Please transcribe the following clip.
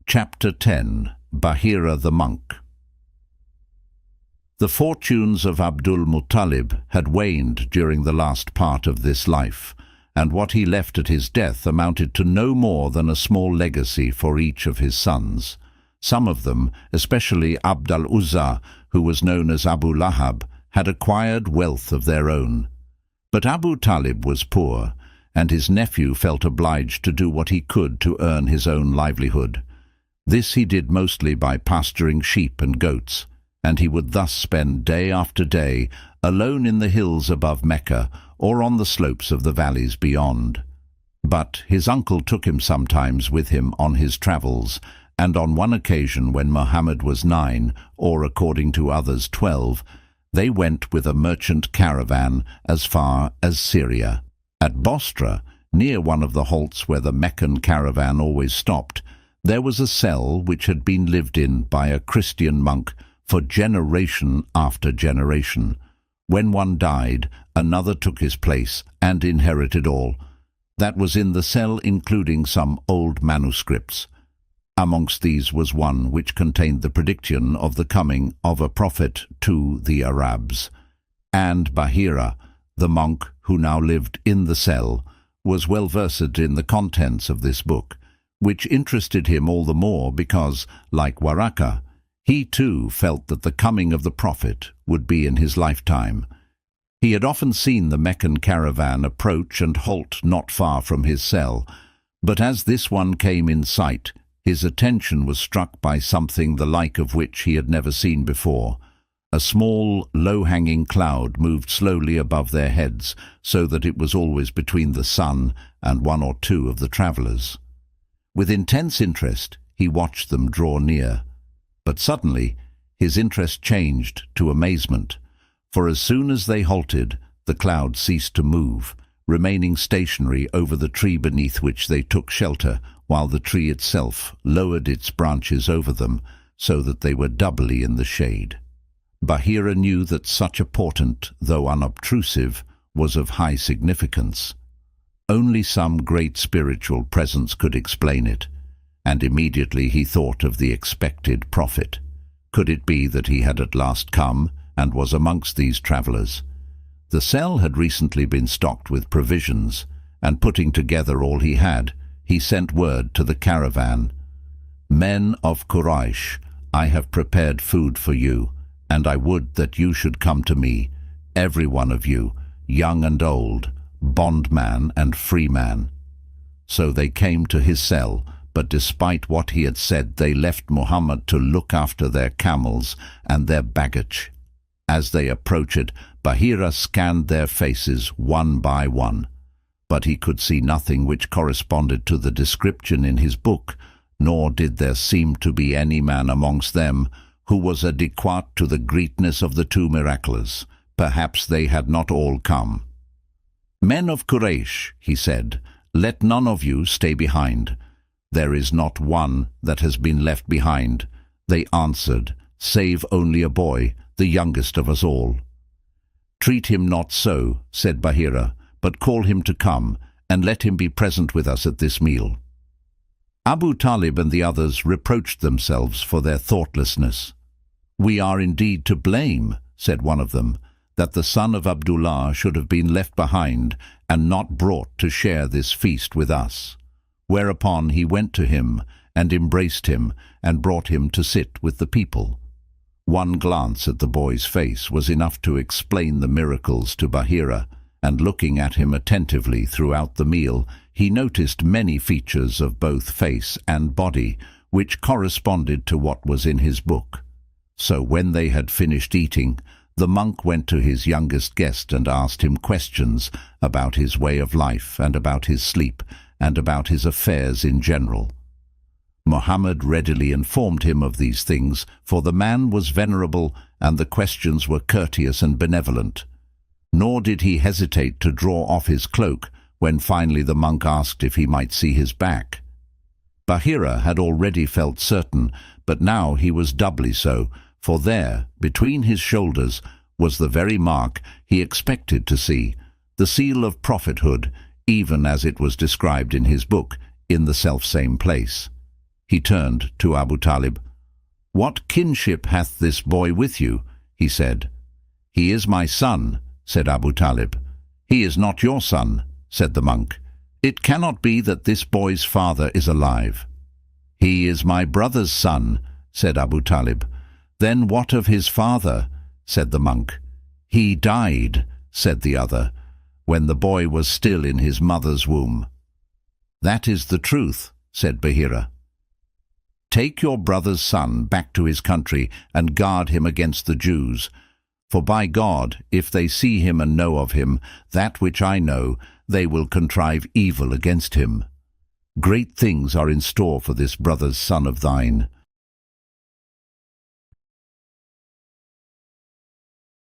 Chapter 10. Bahīrà the Monk. The fortunes of Abdul Muttalib had waned during the last part of this life, and what he left at his death amounted to no more than a small legacy for each of his sons. Some of them, especially Abd al-Uzza, who was known as Abu Lahab, had acquired wealth of their own. But Abu Talib was poor, and his nephew felt obliged to do what he could to earn his own livelihood. This he did mostly by pasturing sheep and goats, and he would thus spend day after day alone in the hills above Mecca or on the slopes of the valleys beyond. But his uncle took him sometimes with him on his travels, and on one occasion when Muhammad was 9, or according to others 12, they went with a merchant caravan as far as Syria. At Bostra, near one of the halts where the Meccan caravan always stopped, there was a cell which had been lived in by a Christian monk for generation after generation. When one died, another took his place and inherited all. That was in the cell, including some old manuscripts. Amongst these was one which contained the prediction of the coming of a prophet to the Arabs. And Bahīrà, the monk who now lived in the cell, was well versed in the contents of this book, which interested him all the more because, like Waraka, he too felt that the coming of the prophet would be in his lifetime. He had often seen the Meccan caravan approach and halt not far from his cell, but as this one came in sight, his attention was struck by something the like of which he had never seen before. A small, low-hanging cloud moved slowly above their heads, so that it was always between the sun and one or two of the travellers. With intense interest, he watched them draw near. But suddenly, his interest changed to amazement, for as soon as they halted, the cloud ceased to move, remaining stationary over the tree beneath which they took shelter, while the tree itself lowered its branches over them, so that they were doubly in the shade. Bahīrà knew that such a portent, though unobtrusive, was of high significance. Only some great spiritual presence could explain it, and immediately he thought of the expected prophet. Could it be that he had at last come and was amongst these travellers? The cell had recently been stocked with provisions, and putting together all he had, he sent word to the caravan, "Men of Quraysh, I have prepared food for you, and I would that you should come to me, every one of you, young and old, bondman and freeman." So they came to his cell, but despite what he had said, they left Muhammad to look after their camels and their baggage. As they approached, Bahīrà scanned their faces one by one, but he could see nothing which corresponded to the description in his book, nor did there seem to be any man amongst them who was adequate to the greatness of the two miracles. Perhaps they had not all come. "Men of Quraysh," he said, "let none of you stay behind." "There is not one that has been left behind," they answered, "save only a boy, the youngest of us all." "Treat him not so," said Bahīrà, "but call him to come, and let him be present with us at this meal." Abu Talib and the others reproached themselves for their thoughtlessness. "We are indeed to blame," said one of them, "that the son of Abdullah should have been left behind and not brought to share this feast with us." Whereupon he went to him and embraced him and brought him to sit with the people. One glance at the boy's face was enough to explain the miracles to Bahīrà, and looking at him attentively throughout the meal, he noticed many features of both face and body which corresponded to what was in his book. So when they had finished eating, the monk went to his youngest guest and asked him questions about his way of life and about his sleep and about his affairs in general. Muhammad readily informed him of these things, for the man was venerable and the questions were courteous and benevolent. Nor did he hesitate to draw off his cloak when finally the monk asked if he might see his back. Bahīrà had already felt certain, but now he was doubly so, for there, between his shoulders, was the very mark he expected to see, the seal of prophethood, even as it was described in his book, in the selfsame place. He turned to Abu Talib. "What kinship hath this boy with you?" he said. "He is my son," said Abu Talib. "He is not your son," said the monk. "It cannot be that this boy's father is alive." "He is my brother's son," said Abu Talib. "Then what of his father?" said the monk. "He died," said the other, "when the boy was still in his mother's womb." "That is the truth," said Bahīrà. "Take your brother's son back to his country and guard him against the Jews. For by God, if they see him and know of him, that which I know, they will contrive evil against him. Great things are in store for this brother's son of thine.